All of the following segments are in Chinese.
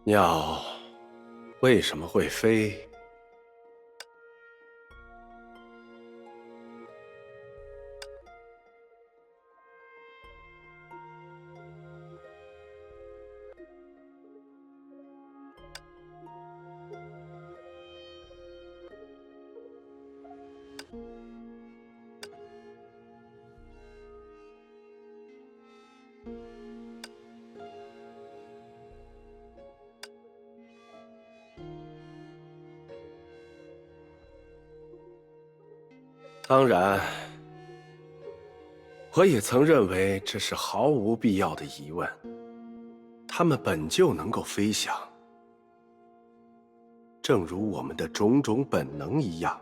鸟为什么会飞？当然，我也曾认为这是毫无必要的疑问。它们本就能够飞翔，正如我们的种种本能一样，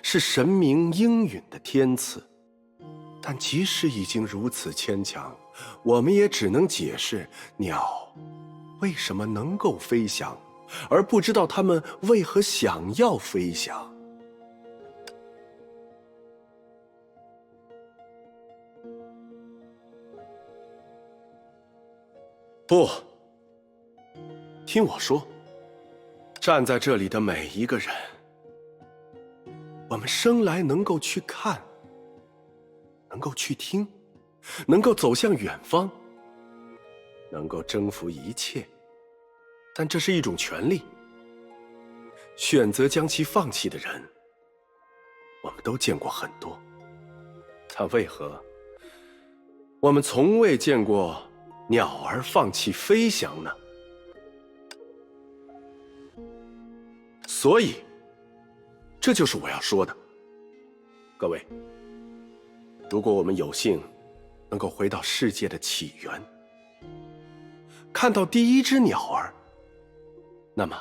是神明应允的天赐。但即使已经如此牵强，我们也只能解释鸟为什么能够飞翔，而不知道它们为何想要飞翔。不，听我说，站在这里的每一个人，我们生来能够去看，能够去听，能够走向远方，能够征服一切，但这是一种权利。选择将其放弃的人，我们都见过很多，但为何我们从未见过鸟儿放弃飞翔呢？所以，这就是我要说的。各位，如果我们有幸能够回到世界的起源，看到第一只鸟儿，那么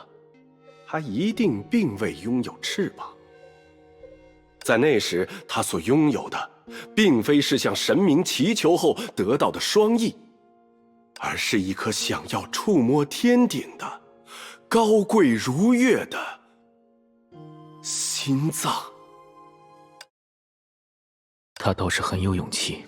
它一定并未拥有翅膀。在那时，它所拥有的并非是向神明祈求后得到的双翼，而是一颗想要触摸天顶的高贵如月的心脏。他倒是很有勇气。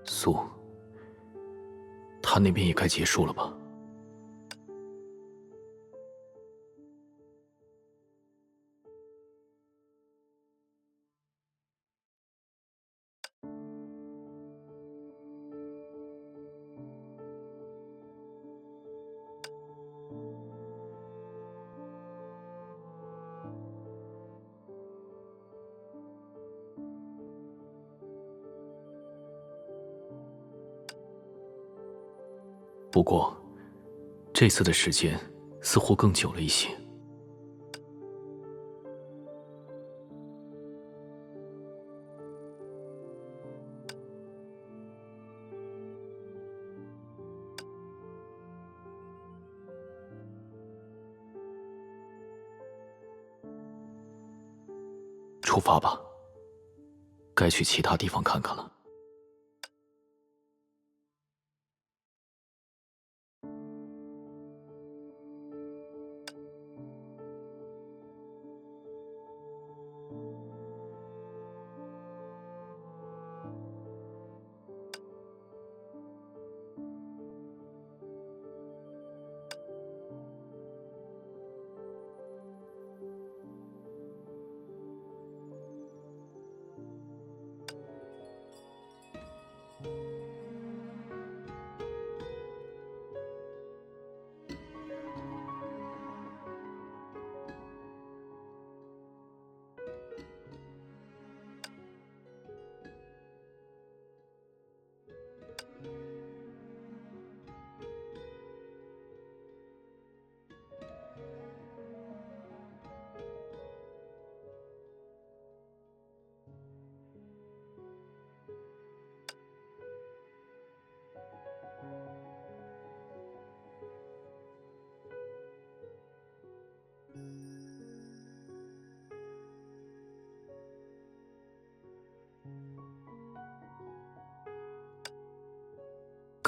苏，他那边也该结束了吧？不过，这次的时间似乎更久了一些。出发吧，该去其他地方看看了。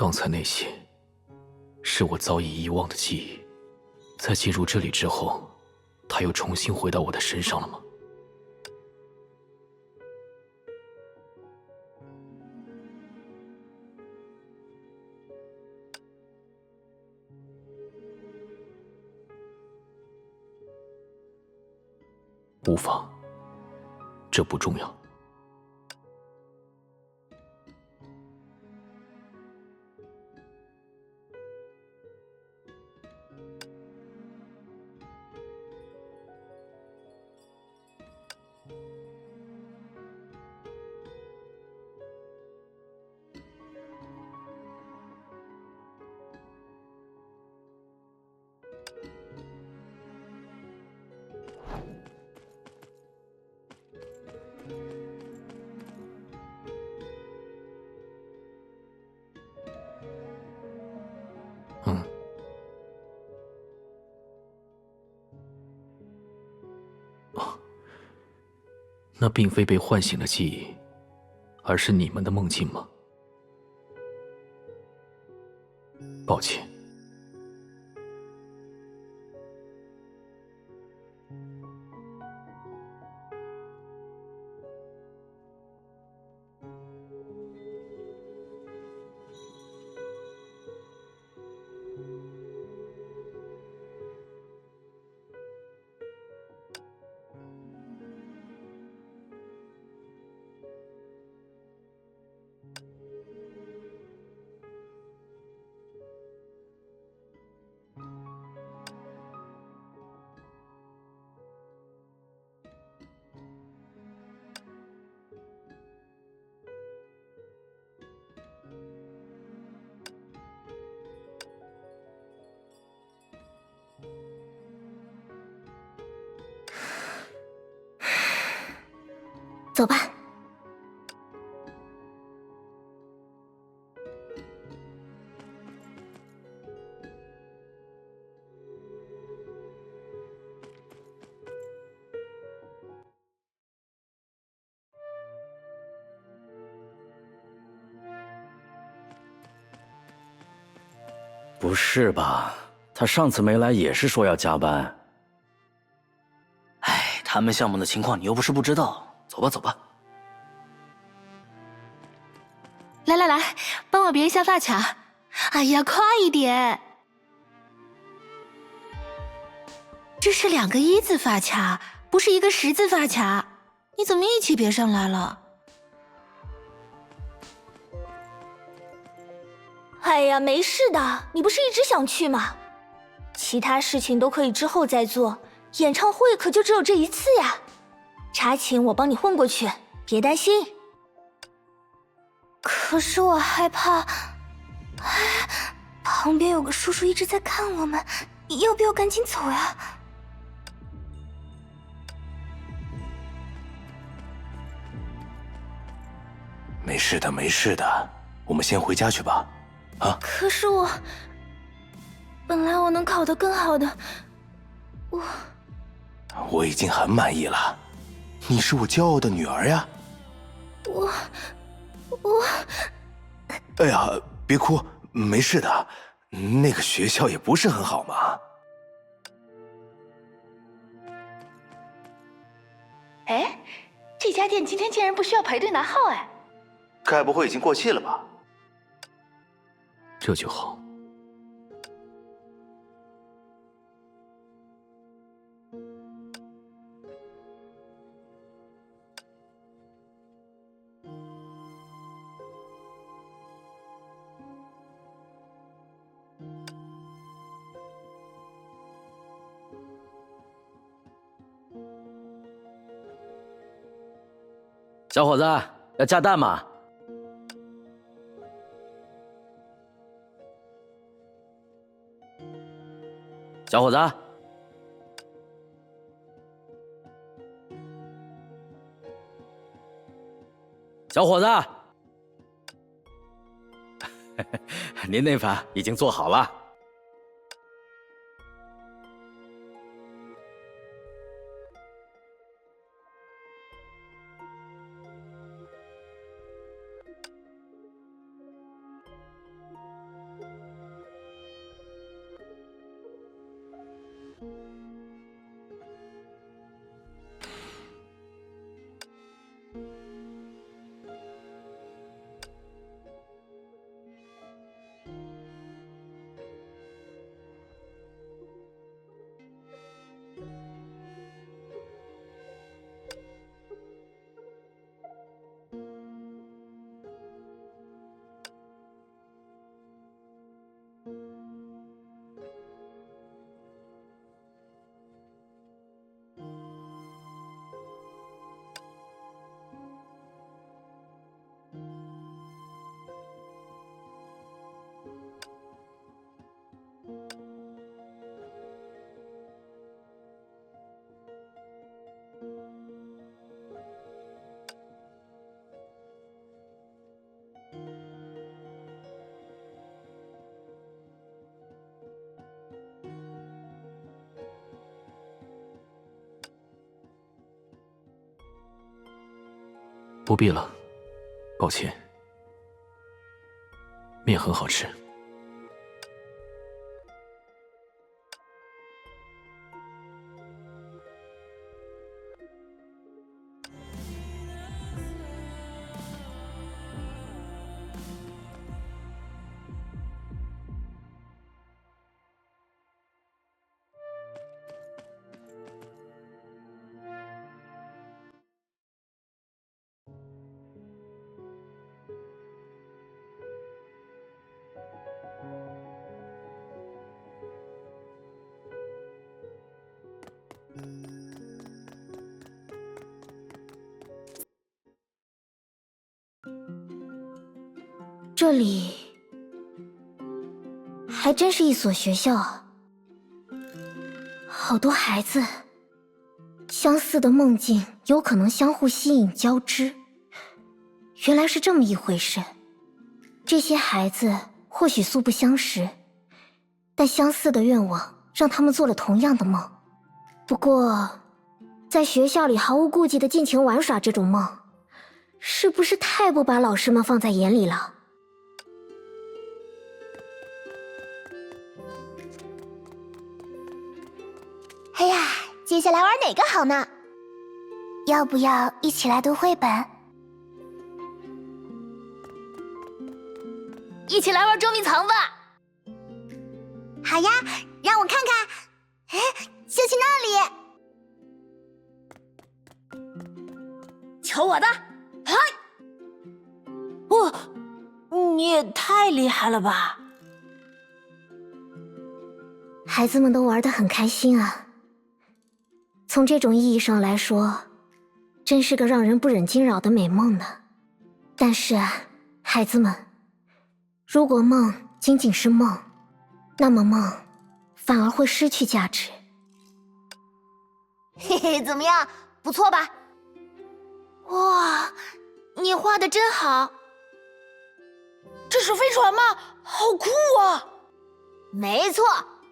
刚才那些，是我早已遗忘的记忆。在进入这里之后，它又重新回到我的身上了吗？无妨，这不重要。那并非被唤醒的记忆，而是你们的梦境吗？抱歉。走吧。不是吧？他上次没来也是说要加班。哎，他们项目的情况你又不是不知道。走吧，走吧。来来来，帮我别一下发卡。哎呀，快一点！这是2个1字发卡，不是1个10字发卡。你怎么一起别上来了？哎呀，没事的，你不是一直想去吗？其他事情都可以之后再做，演唱会可就只有这一次呀。查寝我帮你混过去，别担心。可是我害怕，旁边有个叔叔一直在看我们，要不要赶紧走呀？没事的，没事的，我们先回家去吧。啊！可是本来我能考得更好的，我已经很满意了。你是我骄傲的女儿呀。我，哎呀，别哭，没事的。那个学校也不是很好嘛。哎，这家店今天竟然不需要排队拿号哎！该不会已经过气了吧？这就好。小伙子，要加蛋吗？小伙子，小伙子，您那饭已经做好了。不必了，抱歉。面很好吃。这里还真是一所学校啊，好多孩子，相似的梦境有可能相互吸引交织，原来是这么一回事。这些孩子或许素不相识，但相似的愿望让他们做了同样的梦。不过，在学校里毫无顾忌的尽情玩耍这种梦，是不是太不把老师们放在眼里了？哎呀，接下来玩哪个好呢？要不要一起来读绘本？一起来玩捉迷藏吧！好呀，让我看看。哎，就去那里。瞧我的！嗨！哇，你也太厉害了吧！孩子们都玩得很开心啊。从这种意义上来说，真是个让人不忍惊扰的美梦呢。但是啊，孩子们，如果梦仅仅是梦，那么梦反而会失去价值。嘿嘿，怎么样？不错吧？哇，你画的真好！这是飞船吗？好酷啊！没错，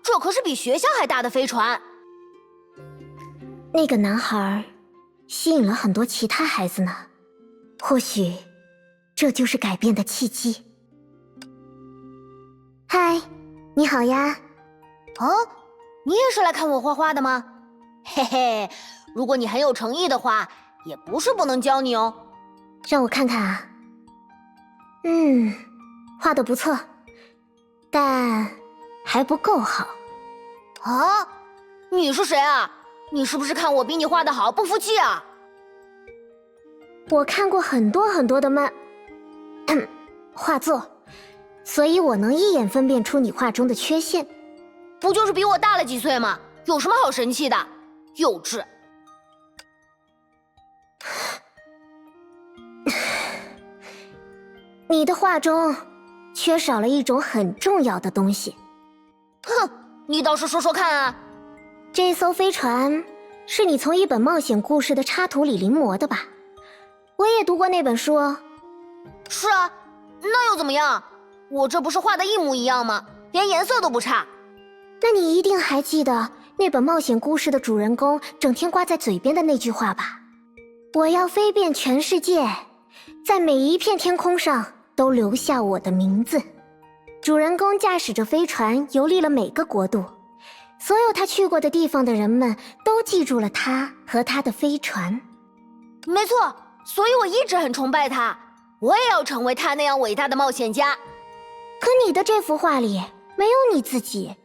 这可是比学校还大的飞船。那个男孩吸引了很多其他孩子呢，或许这就是改变的契机。嗨，你好呀。哦，你也是来看我画画的吗？嘿嘿，如果你很有诚意的话，也不是不能教你哦。让我看看啊。画得不错，但还不够好。啊，你是谁啊？你是不是看我比你画得好不服气啊？我看过很多很多的画作，所以我能一眼分辨出你画中的缺陷。不就是比我大了几岁吗？有什么好神气的？幼稚！你的画中缺少了一种很重要的东西。哼，你倒是说说看啊！这艘飞船是你从一本冒险故事的插图里临摹的吧？我也读过那本书哦。是啊，那又怎么样？我这不是画的一模一样吗？连颜色都不差。那你一定还记得那本冒险故事的主人公整天挂在嘴边的那句话吧？我要飞遍全世界，在每一片天空上都留下我的名字。主人公驾驶着飞船游历了每个国度，所有他去过的地方的人们都记住了他和他的飞船。没错，所以我一直很崇拜他，我也要成为他那样伟大的冒险家。可你的这幅画里没有你自己，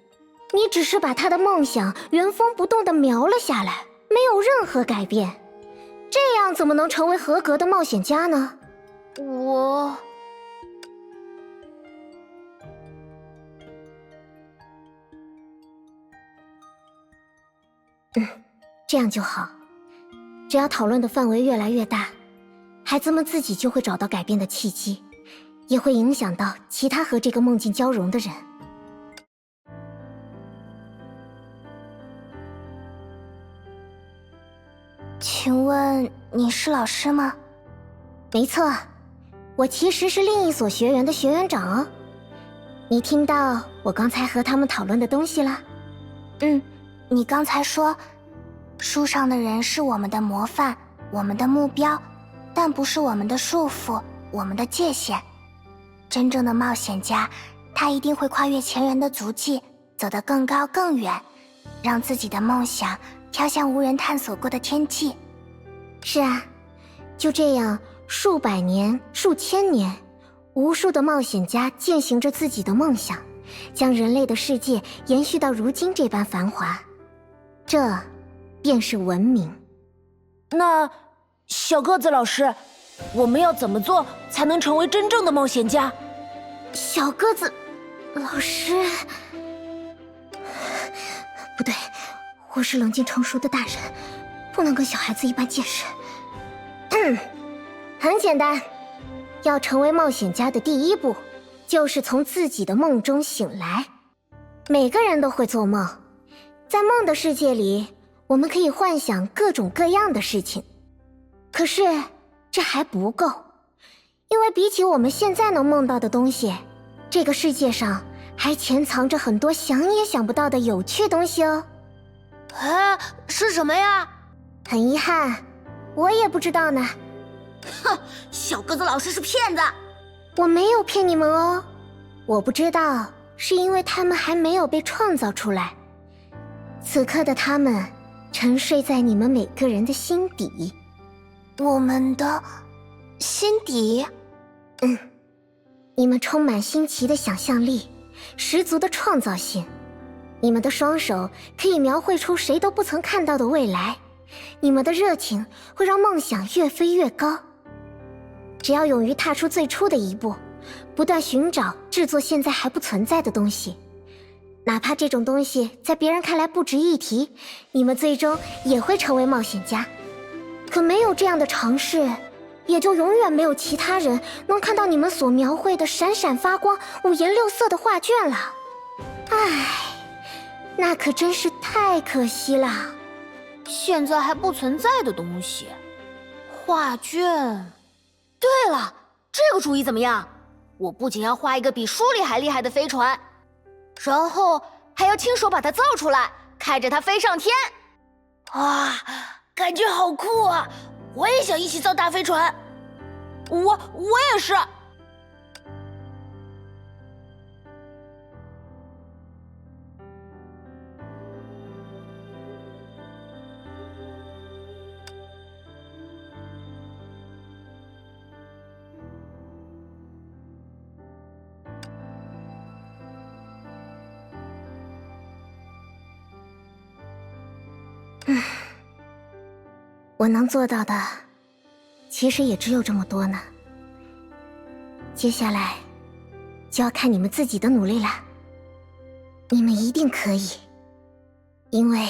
你只是把他的梦想原封不动地描了下来，没有任何改变。这样怎么能成为合格的冒险家呢？这样就好。只要讨论的范围越来越大，孩子们自己就会找到改变的契机，也会影响到其他和这个梦境交融的人。请问你是老师吗？没错，我其实是另一所学园的学园长哦。你听到我刚才和他们讨论的东西了？你刚才说，书上的人是我们的模范，我们的目标，但不是我们的束缚，我们的界限。真正的冒险家，他一定会跨越前人的足迹，走得更高更远，让自己的梦想飘向无人探索过的天际。是啊，就这样，数百年、数千年，无数的冒险家践行着自己的梦想，将人类的世界延续到如今这般繁华。这，便是文明。那，小个子老师，我们要怎么做才能成为真正的冒险家？小个子老师，不对，我是冷静成熟的大人，不能跟小孩子一般见识。很简单，要成为冒险家的第一步，就是从自己的梦中醒来。每个人都会做梦，在梦的世界里，我们可以幻想各种各样的事情。可是，这还不够，因为比起我们现在能梦到的东西，这个世界上还潜藏着很多想也想不到的有趣东西哦。是什么呀？很遗憾，我也不知道呢。哼，小个子老师是骗子！我没有骗你们哦，我不知道，是因为他们还没有被创造出来。此刻的他们，沉睡在你们每个人的心底。我们的心底？你们充满新奇的想象力，十足的创造性。你们的双手可以描绘出谁都不曾看到的未来。你们的热情会让梦想越飞越高。只要勇于踏出最初的一步，不断寻找、制作现在还不存在的东西，哪怕这种东西在别人看来不值一提，你们最终也会成为冒险家。可没有这样的尝试，也就永远没有其他人能看到你们所描绘的闪闪发光、五颜六色的画卷了。唉，那可真是太可惜了。现在还不存在的东西，画卷。对了，这个主意怎么样？我不仅要画一个比书里还厉害的飞船，然后还要亲手把它造出来，开着它飞上天。哇，感觉好酷啊！我也想一起造大飞船。我也是。我能做到的，其实也只有这么多呢。接下来，就要看你们自己的努力了。你们一定可以，因为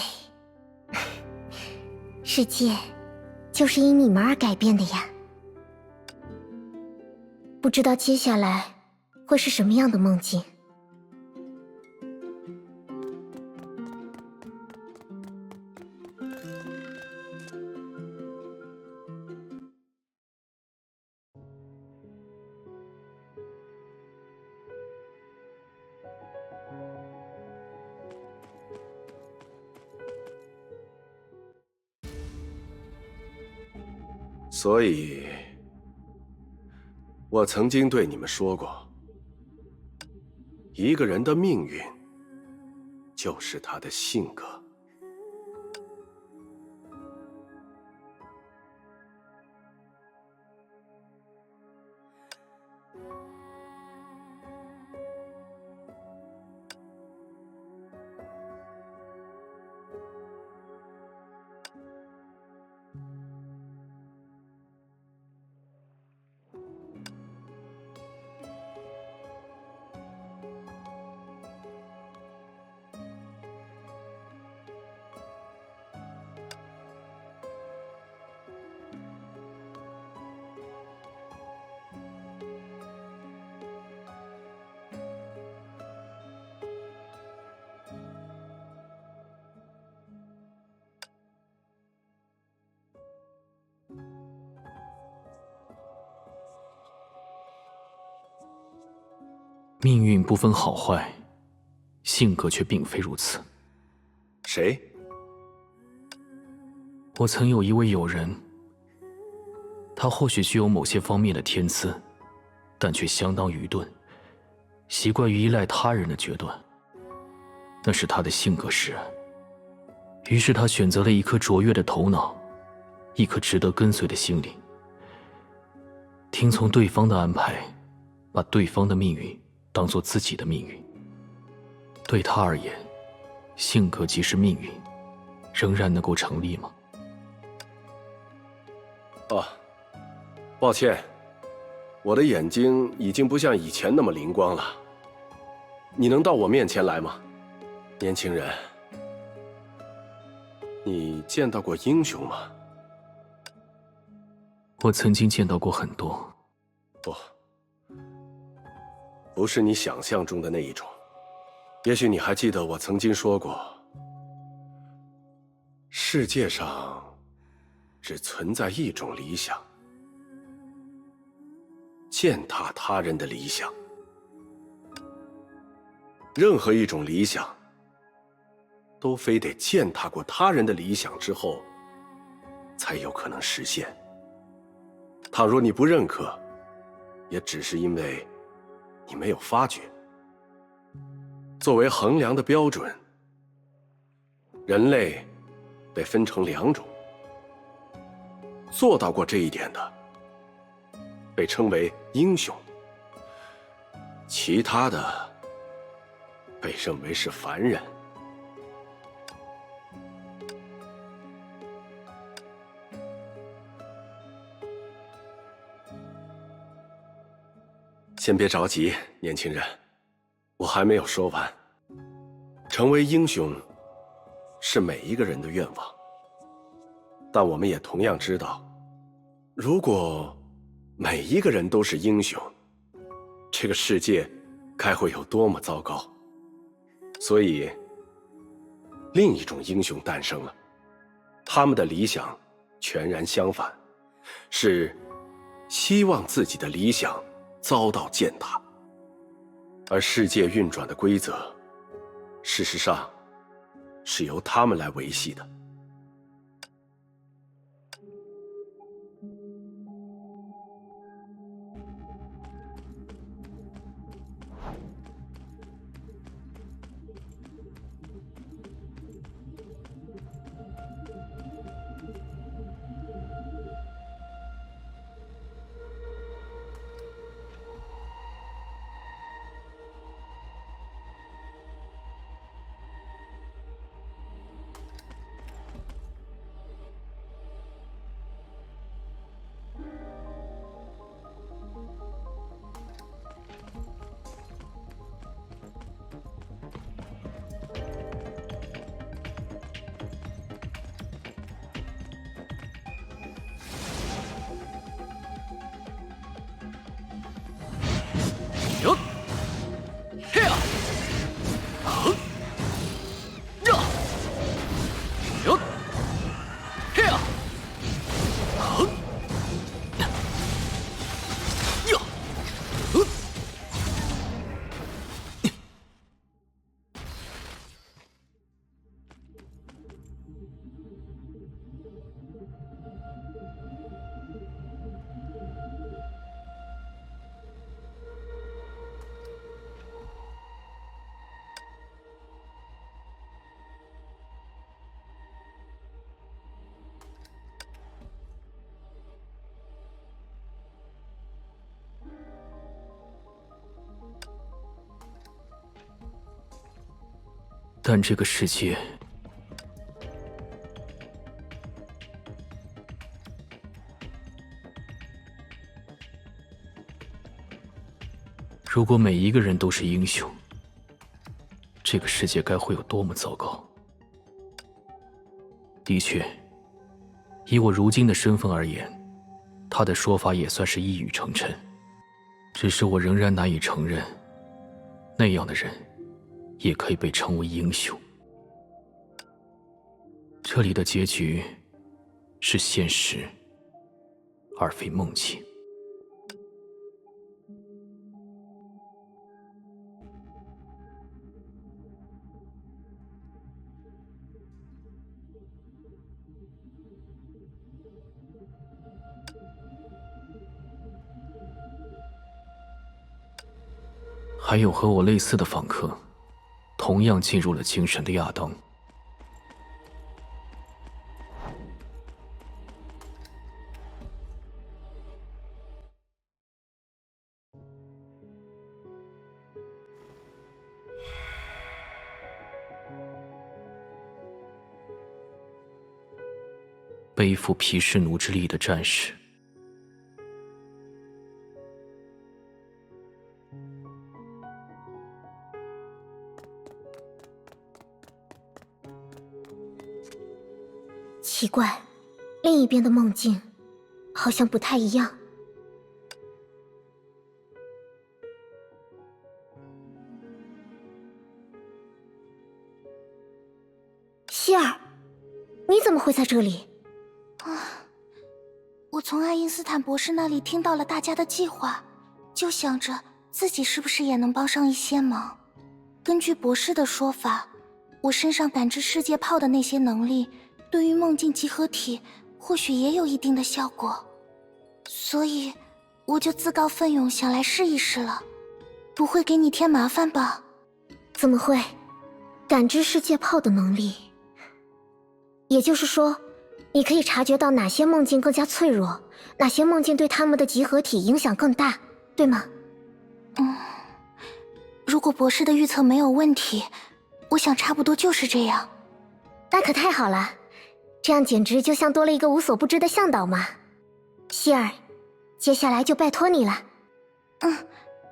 世界就是因你们而改变的呀。不知道接下来会是什么样的梦境。所以，我曾经对你们说过，一个人的命运就是他的性格。命运不分好坏，性格却并非如此。谁？我曾有一位友人，他他或许具有某些方面的天资，但却相当愚钝，习惯于依赖他人的决断。那是他的性格使然。于是他选择了一颗卓越的头脑，一颗值得跟随的心灵，听从对方的安排，把对方的命运当作自己的命运。对他而言，性格即是命运，仍然能够成立吗？抱歉，我的眼睛已经不像以前那么灵光了。你能到我面前来吗，年轻人？你见到过英雄吗？我曾经见到过很多。不是你想象中的那一种。也许你还记得我曾经说过，世界上只存在一种理想，践踏他人的理想。任何一种理想，都非得践踏过他人的理想之后，才有可能实现。倘若你不认可，也只是因为你没有发觉。作为衡量的标准，人类被分成两种，做到过这一点的被称为英雄，其他的被认为是凡人。先别着急，年轻人，我还没有说完。成为英雄是每一个人的愿望，但我们也同样知道，如果每一个人都是英雄，这个世界该会有多么糟糕。所以，另一种英雄诞生了，他们的理想全然相反，是希望自己的理想遭到践踏。而世界运转的规则，事实上是由他们来维系的。但这个世界如果每一个人都是英雄，这个世界该会有多么糟糕。的确，以我如今的身份而言，他的说法也算是一语成谶，只是我仍然难以承认，那样的人也可以被称为英雄。这里的结局是现实，而非梦境。还有和我类似的访客，同样进入了精神的亚当。背负毗湿奴之力的战士。奇怪，另一边的梦境好像不太一样。希尔，你怎么会在这里？我从爱因斯坦博士那里听到了大家的计划，就想着自己是不是也能帮上一些忙。根据博士的说法，我身上感知世界炮的那些能力，对于梦境集合体或许也有一定的效果，所以我就自告奋勇想来试一试了。不会给你添麻烦吧？怎么会？感知世界炮的能力，也就是说，你可以察觉到哪些梦境更加脆弱，哪些梦境对他们的集合体影响更大，对吗？如果博士的预测没有问题，我想差不多就是这样。那可太好了，这样简直就像多了一个无所不知的向导嘛。希尔，接下来就拜托你了。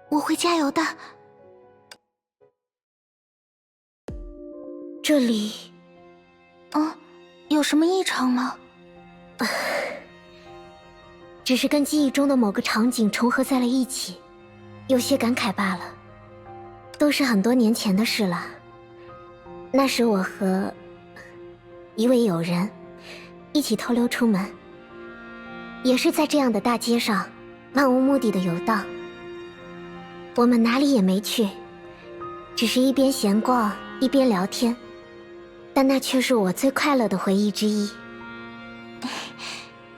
我会加油的。这里，有什么异常吗？只是跟记忆中的某个场景重合在了一起，有些感慨罢了。都是很多年前的事了。那时我和一位友人一起偷溜出门，也是在这样的大街上漫无目的的游荡。我们哪里也没去，只是一边闲逛一边聊天，但那却是我最快乐的回忆之一。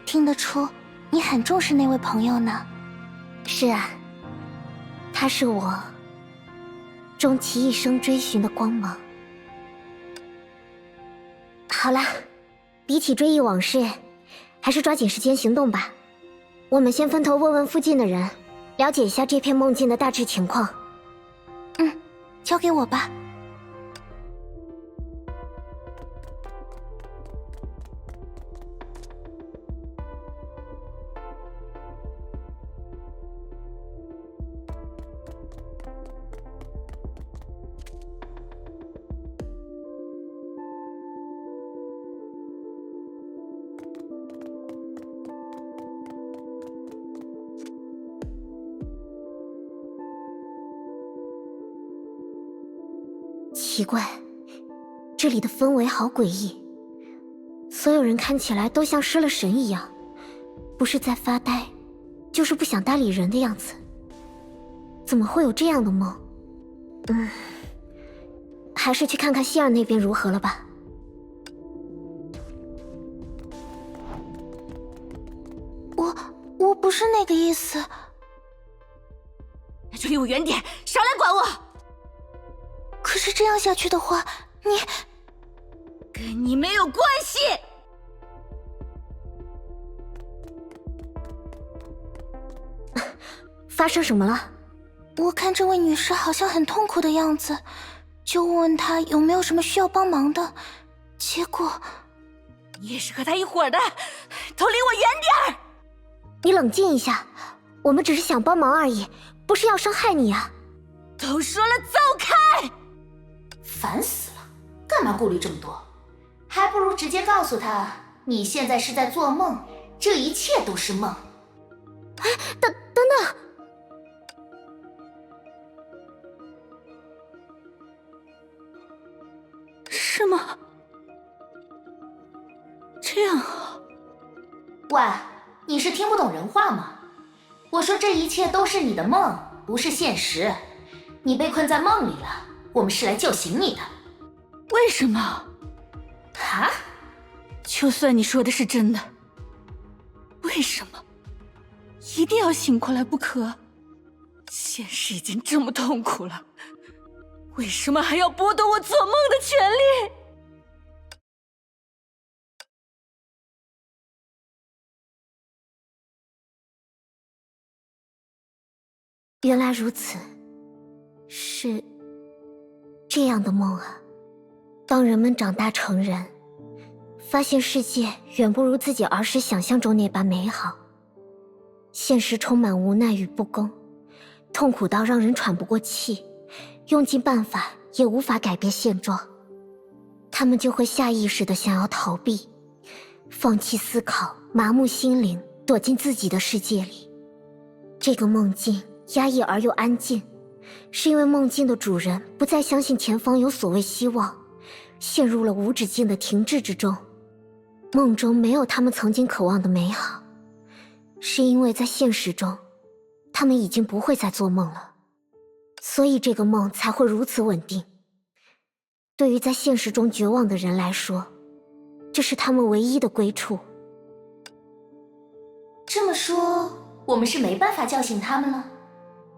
听得出你很重视那位朋友呢。是啊，他是我终其一生追寻的光芒。好了，比起追忆往事，还是抓紧时间行动吧。我们先分头问问附近的人，了解一下这片梦境的大致情况。交给我吧。奇怪，这里的氛围好诡异，所有人看起来都像失了神一样，不是在发呆，就是不想搭理人的样子。怎么会有这样的梦？还是去看看希尔那边如何了吧。我不是那个意思。就离我远点，少来管我！可是这样下去的话，你跟你没有关系。发生什么了？我看这位女士好像很痛苦的样子，就问问她有没有什么需要帮忙的，结果你也是和他一伙的，都离我远点儿！你冷静一下，我们只是想帮忙而已，不是要伤害你啊。都说了走开！烦死了，干嘛顾虑这么多？还不如直接告诉他，你现在是在做梦，这一切都是梦。等等，是吗？这样啊？喂，你是听不懂人话吗？我说这一切都是你的梦，不是现实。你被困在梦里了，我们是来救醒你的。为什么？哈？就算你说的是真的，为什么一定要醒过来不可？现实已经这么痛苦了，为什么还要剥夺我做梦的权利？原来如此，是这样的梦啊。当人们长大成人，发现世界远不如自己儿时想象中那般美好，现实充满无奈与不公，痛苦到让人喘不过气，用尽办法也无法改变现状，他们就会下意识地想要逃避，放弃思考，麻木心灵，躲进自己的世界里。这个梦境压抑而又安静，是因为梦境的主人不再相信前方有所谓希望，陷入了无止境的停滞之中。梦中没有他们曾经渴望的美好，是因为在现实中，他们已经不会再做梦了，所以这个梦才会如此稳定。对于在现实中绝望的人来说，这是他们唯一的归处。这么说，我们是没办法叫醒他们了？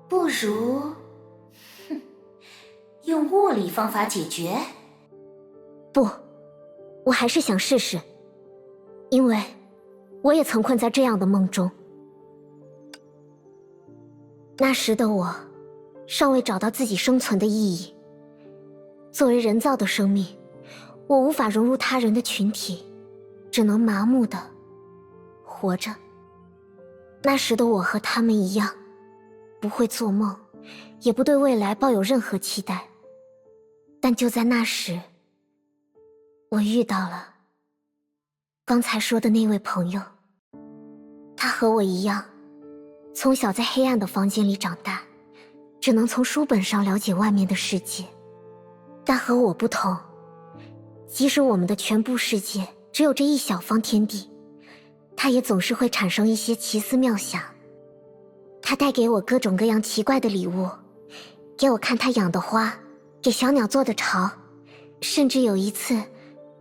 不如，用物理方法解决？不，我还是想试试，因为我也曾困在这样的梦中。那时的我，尚未找到自己生存的意义。作为人造的生命，我无法融入他人的群体，只能麻木地活着。那时的我和他们一样，不会做梦，也不对未来抱有任何期待。但就在那时，我遇到了刚才说的那位朋友。他和我一样，从小在黑暗的房间里长大，只能从书本上了解外面的世界。但和我不同，即使我们的全部世界只有这一小方天地，他也总是会产生一些奇思妙想。他带给我各种各样奇怪的礼物，给我看他养的花，给小鸟做的巢，甚至有一次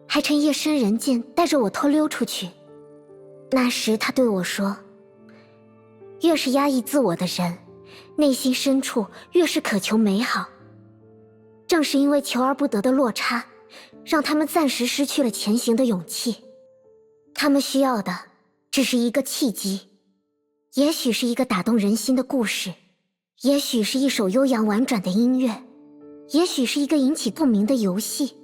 还趁夜深人静带着我偷溜出去。那时他对我说，越是压抑自我的人，内心深处越是渴求美好。正是因为求而不得的落差，让他们暂时失去了前行的勇气。他们需要的只是一个契机，也许是一个打动人心的故事，也许是一首悠扬婉转的音乐，也许是一个引起共鸣的游戏。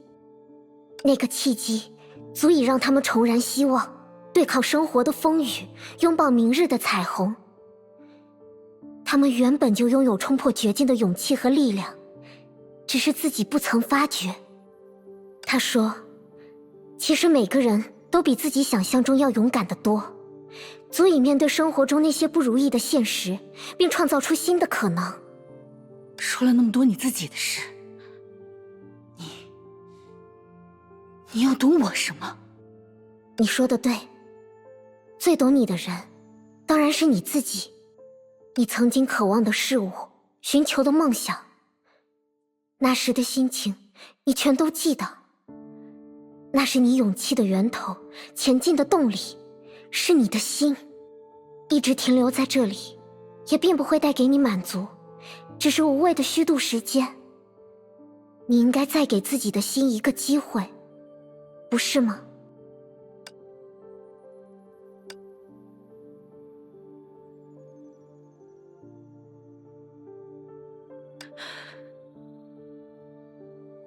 那个契机足以让他们重燃希望，对抗生活的风雨，拥抱明日的彩虹。他们原本就拥有冲破绝境的勇气和力量，只是自己不曾发觉。他说，其实每个人都比自己想象中要勇敢得多，足以面对生活中那些不如意的现实，并创造出新的可能。说了那么多你自己的事，你又懂我什么？你说的对，最懂你的人当然是你自己。你曾经渴望的事物，寻求的梦想，那时的心情你全都记得。那是你勇气的源头，前进的动力，是你的心。一直停留在这里，也并不会带给你满足，只是无谓的虚度时间。你应该再给自己的心一个机会，不是吗？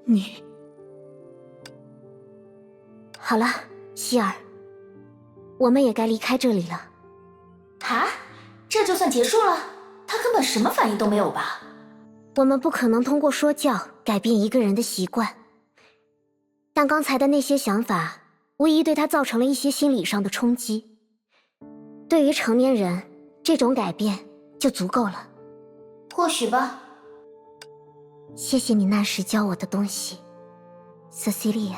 你好了，希尔，我们也该离开这里了。啊？这就算结束了？他根本什么反应都没有吧？我们不可能通过说教改变一个人的习惯，但刚才的那些想法无疑对他造成了一些心理上的冲击。对于成年人，这种改变就足够了。或许吧。谢谢你那时教我的东西，Cecilia。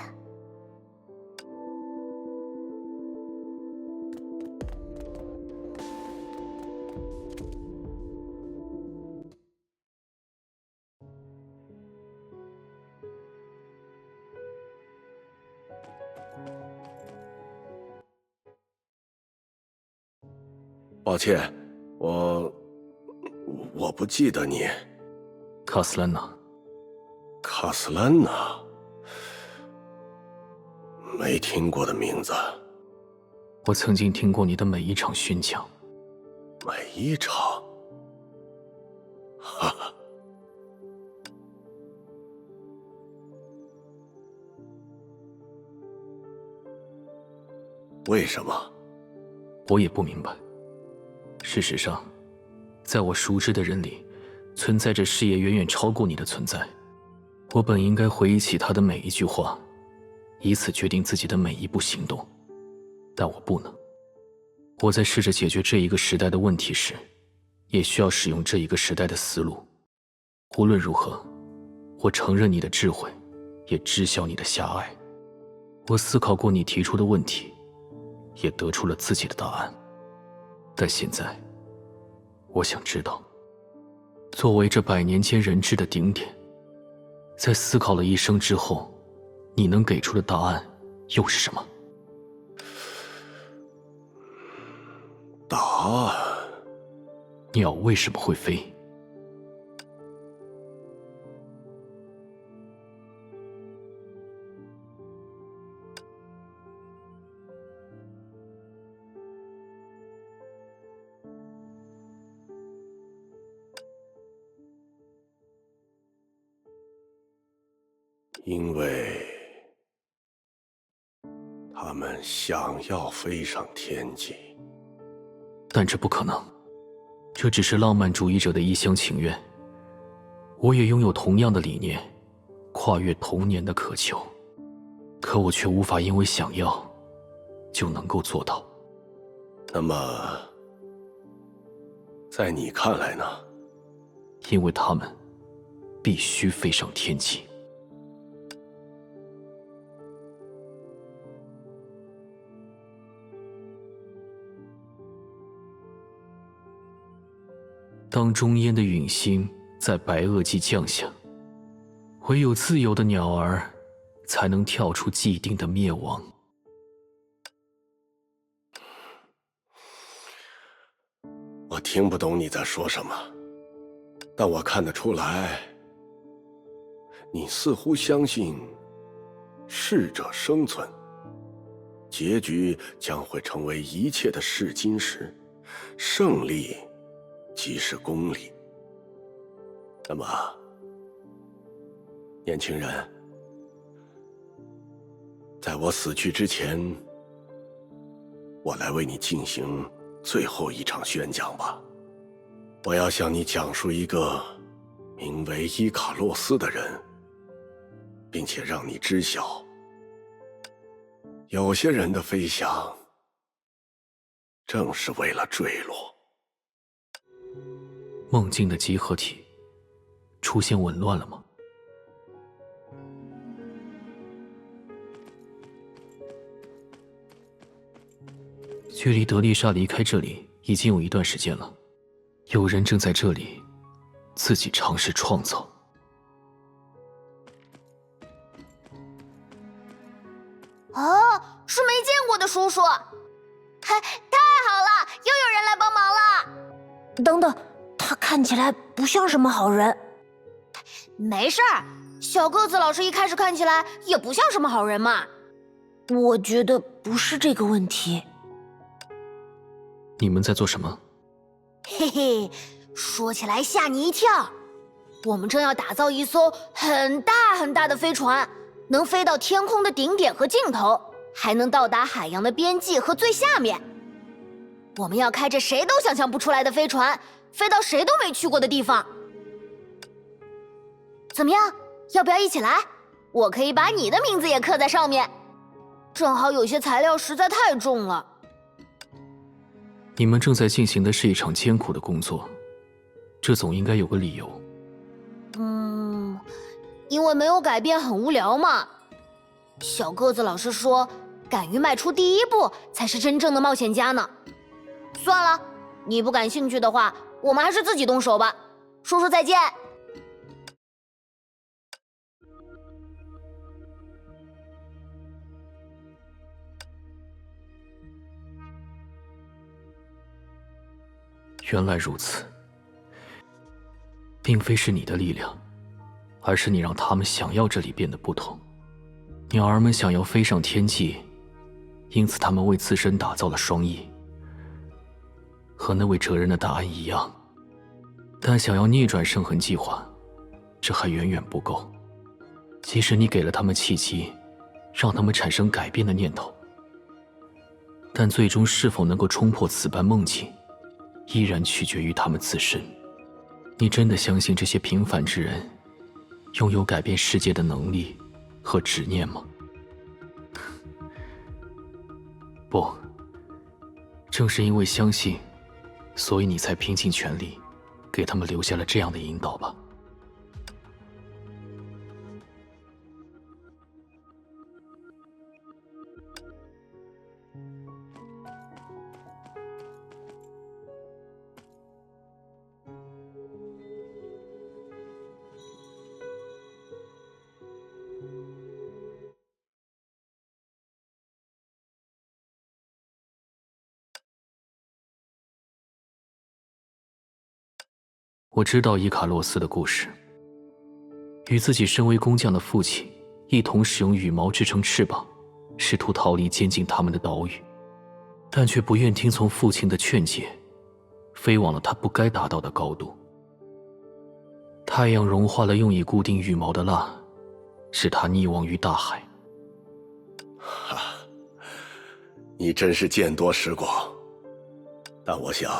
抱歉，我我不记得你。卡斯兰娜。卡斯兰娜，没听过的名字。我曾经听过你的每一场宣讲。每一场？哈哈。为什么？我也不明白。事实上，在我熟知的人里，存在着视野远远超过你的存在。我本应该回忆起他的每一句话，以此决定自己的每一步行动，但我不能。我在试着解决这一个时代的问题时，也需要使用这一个时代的思路。无论如何，我承认你的智慧，也知晓你的狭隘。我思考过你提出的问题，也得出了自己的答案。但现在，我想知道，作为这100年间人质的顶点，在思考了一生之后，你能给出的答案又是什么？答案？鸟为什么会飞？因为他们想要飞上天际。但这不可能，这只是浪漫主义者的一厢情愿。我也拥有同样的理念，跨越童年的渴求，可我却无法因为想要就能够做到。那么，在你看来呢？因为他们必须飞上天际。当终焉的陨星在白垩纪降下，唯有自由的鸟儿才能跳出既定的灭亡。我听不懂你在说什么，但我看得出来，你似乎相信适者生存，结局将会成为一切的试金石，胜利即是公理。那么，年轻人，在我死去之前，我来为你进行最后一场宣讲吧。我要向你讲述一个名为伊卡洛斯的人，并且让你知晓，有些人的飞翔正是为了坠落。梦境的集合体出现紊乱了吗？距离德丽莎离开这里已经有一段时间了，有人正在这里自己尝试创造。哦，是没见过的叔叔，太好了，又有人来帮忙了。等等，他看起来不像什么好人。没事儿，小个子老师一开始看起来也不像什么好人嘛。我觉得不是这个问题。你们在做什么？嘿嘿，说起来吓你一跳，我们正要打造一艘很大很大的飞船，能飞到天空的顶点和尽头，还能到达海洋的边际和最下面。我们要开着谁都想象不出来的飞船，飞到谁都没去过的地方。怎么样，要不要一起来？我可以把你的名字也刻在上面。正好有些材料实在太重了。你们正在进行的是一场艰苦的工作，这总应该有个理由。因为没有改变很无聊嘛。小个子老师说，敢于迈出第一步才是真正的冒险家呢。算了，你不感兴趣的话，我们还是自己动手吧。叔叔再见。原来如此，并非是你的力量，而是你让他们想要这里变得不同。鸟儿们想要飞上天际，因此他们为自身打造了双翼，和那位哲人的答案一样。但想要逆转圣痕计划，这还远远不够。即使你给了他们契机，让他们产生改变的念头，但最终是否能够冲破此般梦境，依然取决于他们自身。你真的相信这些平凡之人拥有改变世界的能力和执念吗？不，正是因为相信，所以你才拼尽全力给他们留下了这样的引导吧。我知道伊卡洛斯的故事，与自己身为工匠的父亲一同使用羽毛制成翅膀，试图逃离监禁他们的岛屿，但却不愿听从父亲的劝诫，飞往了他不该达到的高度。太阳融化了用以固定羽毛的蜡，使他溺亡于大海。你真是见多识广，但我想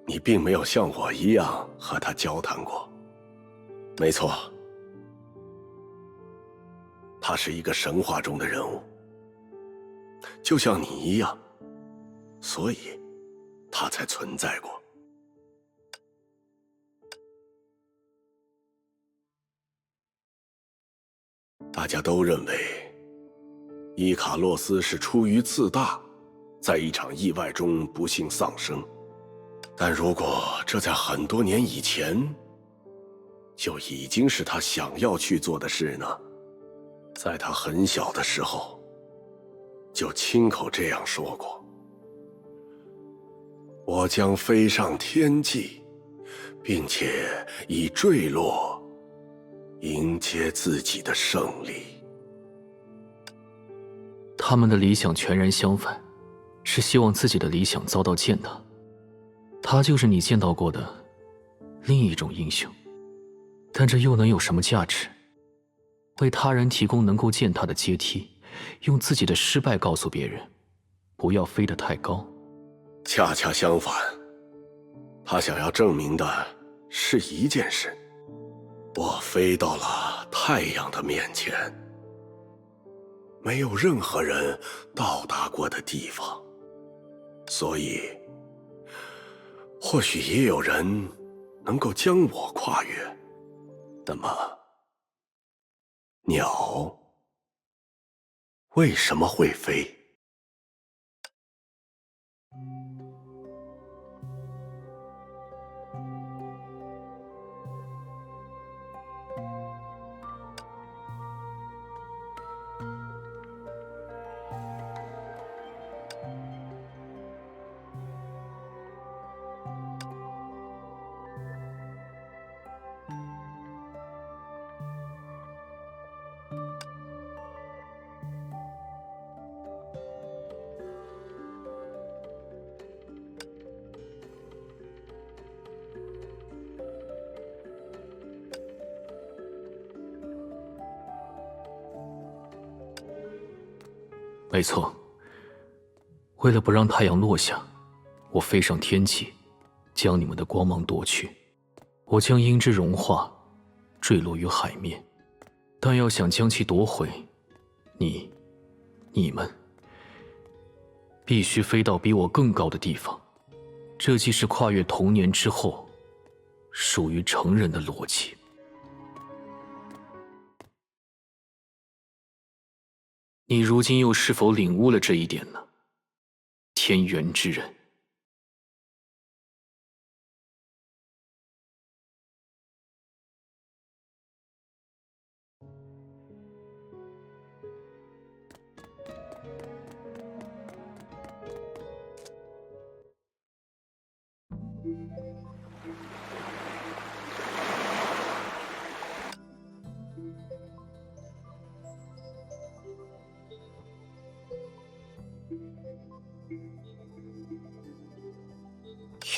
你并没有像我一样和他交谈过。没错，他是一个神话中的人物，就像你一样，所以他才存在过。大家都认为伊卡洛斯是出于自大，在一场意外中不幸丧生。但如果这在很多年以前就已经是他想要去做的事呢？在他很小的时候就亲口这样说过：我将飞上天际，并且以坠落迎接自己的胜利。他们的理想全然相反，是希望自己的理想遭到践踏。他就是你见到过的另一种英雄，但这又能有什么价值？为他人提供能够践踏的阶梯，用自己的失败告诉别人不要飞得太高。恰恰相反，他想要证明的是一件事：我飞到了太阳的面前，没有任何人到达过的地方，所以或许也有人能够将我跨越。那么，鸟为什么会飞？没错，为了不让太阳落下，我飞上天际，将你们的光芒夺去。我将因之融化，坠落于海面。但要想将其夺回，你们必须飞到比我更高的地方。这既是跨越童年之后属于成人的逻辑。你如今又是否领悟了这一点呢？天元之人。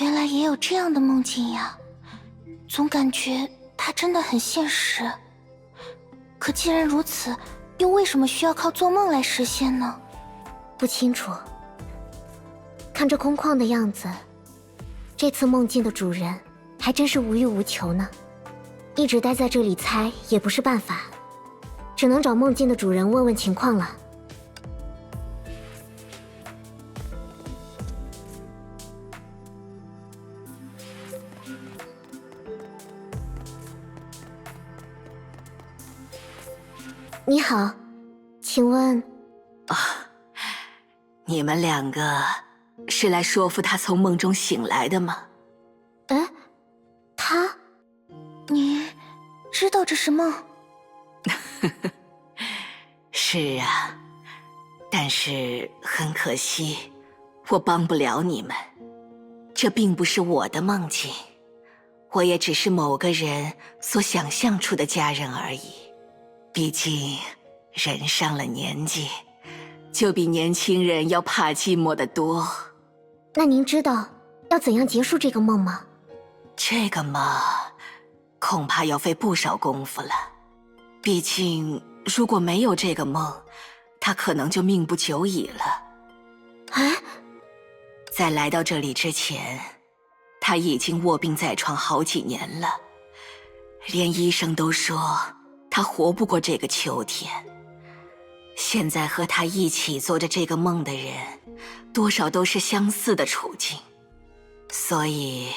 原来也有这样的梦境呀，总感觉它真的很现实。可既然如此，又为什么需要靠做梦来实现呢？不清楚。看这空旷的样子，这次梦境的主人还真是无欲无求呢。一直待在这里猜也不是办法，只能找梦境的主人问问情况了。你好，请问你们两个是来说服他从梦中醒来的吗？哎，他？你知道这是梦？是啊，但是很可惜，我帮不了你们。这并不是我的梦境，我也只是某个人所想象出的家人而已。毕竟，人上了年纪，就比年轻人要怕寂寞得多。那您知道要怎样结束这个梦吗？这个嘛，恐怕要费不少功夫了。毕竟，如果没有这个梦，他可能就命不久矣了。哎，在来到这里之前，他已经卧病在床好几年了，连医生都说他活不过这个秋天。现在和他一起做着这个梦的人，多少都是相似的处境。所以，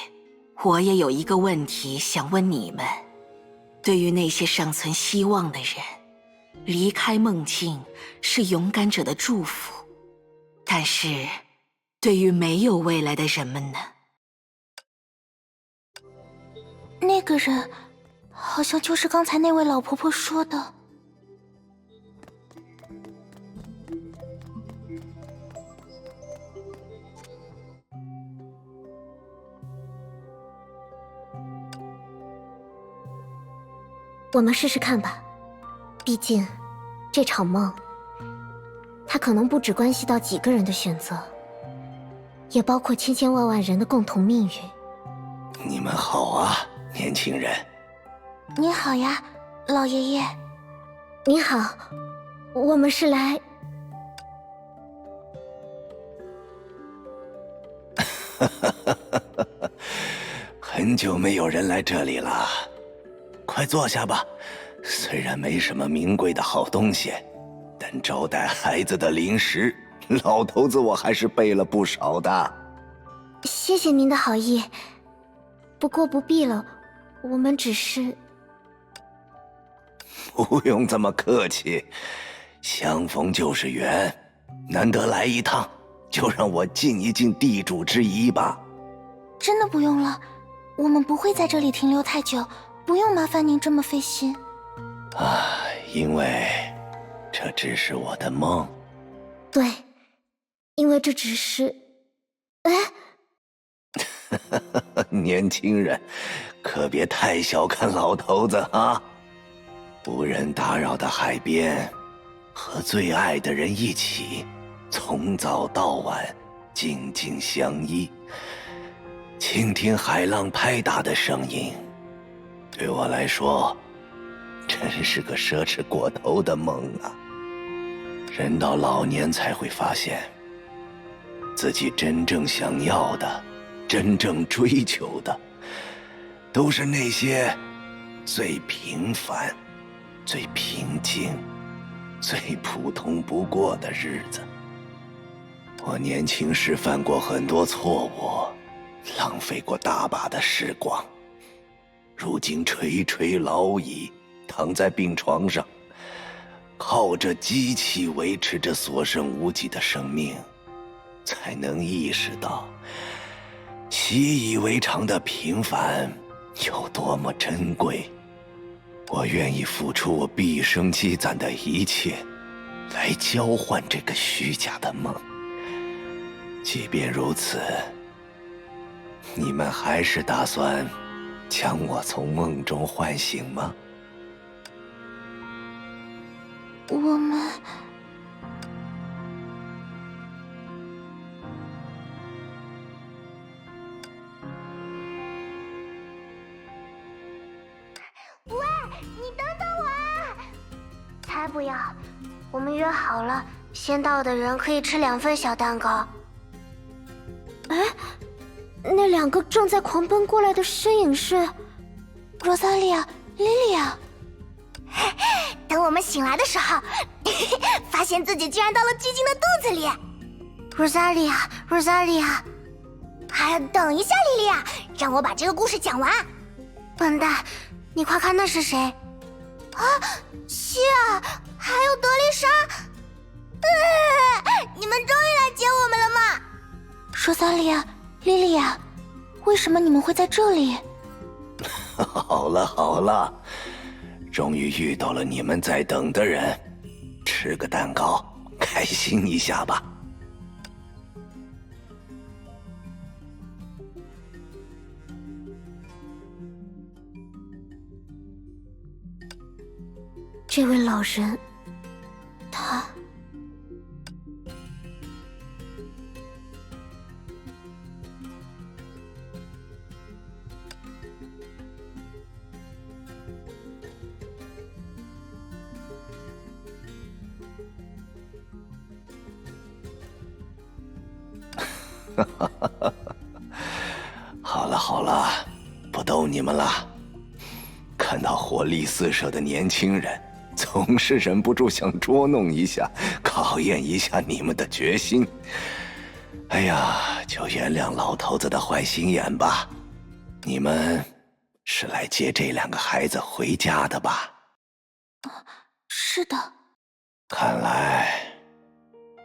我也有一个问题想问你们：对于那些尚存希望的人，离开梦境是勇敢者的祝福，但是，对于没有未来的人们呢？那个人，好像就是刚才那位老婆婆说的。我们试试看吧，毕竟这场梦，它可能不只关系到几个人的选择，也包括千千万万人的共同命运。你们好啊，年轻人。你好呀，老爷爷。你好，我们是来……很久没有人来这里了，快坐下吧。虽然没什么名贵的好东西，但招待孩子的零食，老头子我还是备了不少的。谢谢您的好意，不过不必了，我们只是……不用这么客气，相逢就是缘，难得来一趟，就让我尽一尽地主之谊吧。真的不用了，我们不会在这里停留太久，不用麻烦您这么费心。因为这只是我的梦。对，因为这只是……哎，年轻人，可别太小看老头子啊！无人打扰的海边，和最爱的人一起，从早到晚，静静相依，倾听海浪拍打的声音，对我来说，真是个奢侈过头的梦啊！人到老年才会发现，自己真正想要的，真正追求的，都是那些最平凡、最平静、最普通不过的日子。我年轻时犯过很多错误，浪费过大把的时光，如今垂垂老矣，躺在病床上，靠着机器维持着所剩无几的生命，才能意识到习以为常的平凡有多么珍贵。我愿意付出我毕生积攒的一切，来交换这个虚假的梦。即便如此，你们还是打算将我从梦中唤醒吗？我们……才不要！我们约好了，先到的人可以吃2份小蛋糕。哎，那2个正在狂奔过来的身影是罗萨莉亚、莉莉娅。等我们醒来的时候，发现自己居然到了寂静的肚子里。Rosalia，还等一下，莉莉娅，让我把这个故事讲完。笨蛋，你快看那是谁？啊，希尔，还有德丽莎。你们终于来接我们了吗？罗萨莉亚、莉莉娅，为什么你们会在这里？好了，终于遇到了你们在等的人，吃个蛋糕，开心一下吧。这位老人，他……好了，不逗你们了。看到活力四射的年轻人，总是忍不住想捉弄一下，考验一下你们的决心。哎呀，就原谅老头子的坏心眼吧。你们是来接这2个孩子回家的吧？是的。看来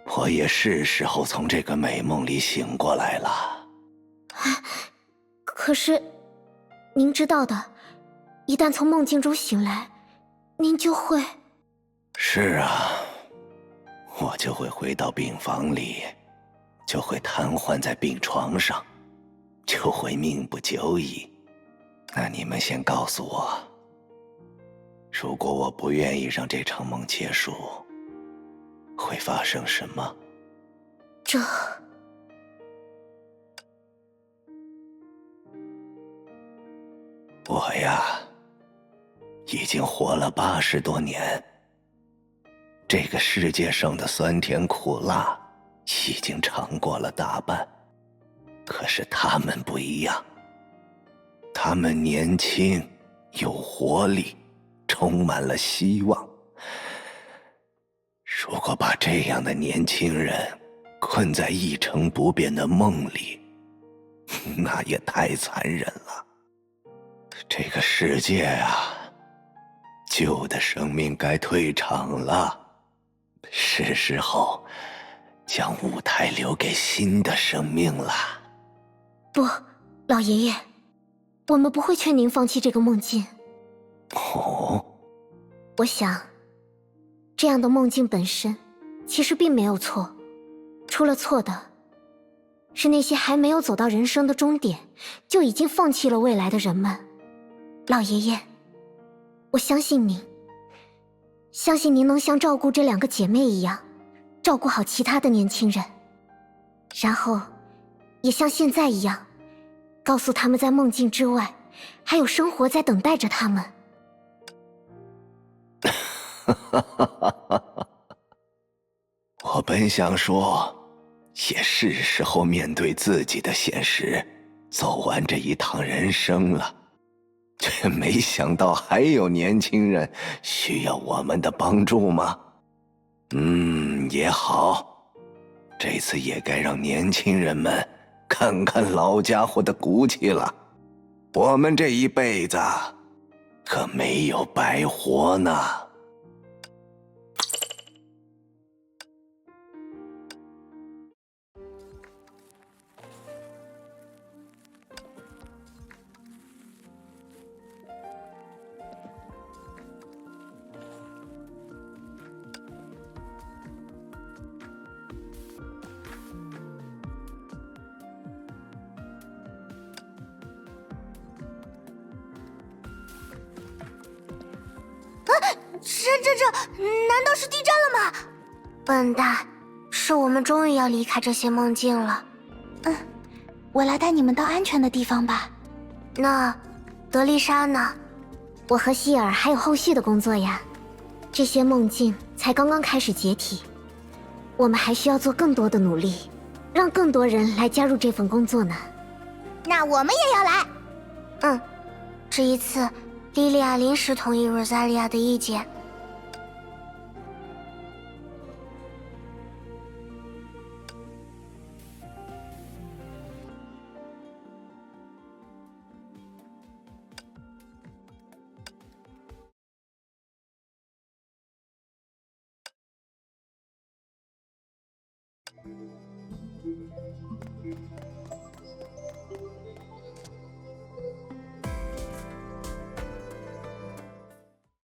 我也是时候从这个美梦里醒过来了。可是，您知道的，一旦从梦境中醒来，您就会……是啊，我就会回到病房里，就会瘫痪在病床上，就会命不久矣。那你们先告诉我，如果我不愿意让这场梦结束，会发生什么？这……我呀，已经活了80多年，这个世界上的酸甜苦辣已经尝过了大半。可是他们不一样，他们年轻，有活力，充满了希望。如果把这样的年轻人困在一成不变的梦里，那也太残忍了。这个世界啊，旧的生命该退场了，是时候将舞台留给新的生命了。不，老爷爷，我们不会劝您放弃这个梦境。哦，我想，这样的梦境本身其实并没有错，出了错的是那些还没有走到人生的终点就已经放弃了未来的人们。老爷爷，我相信您，相信您能像照顾这2个姐妹一样，照顾好其他的年轻人，然后也像现在一样，告诉他们在梦境之外，还有生活在等待着他们。我本想说，也是时候面对自己的现实，走完这一趟人生了。却没想到还有年轻人需要我们的帮助吗？也好，这次也该让年轻人们看看老家伙的骨气了。我们这一辈子可没有白活呢。这难道是地震了吗？笨蛋，是我们终于要离开这些梦境了。我来带你们到安全的地方吧。那德丽莎呢？我和希尔还有后续的工作呀。这些梦境才刚刚开始解体，我们还需要做更多的努力，让更多人来加入这份工作呢。那我们也要来。嗯，这一次，莉莉娅临时同意 Rosalia 的意见。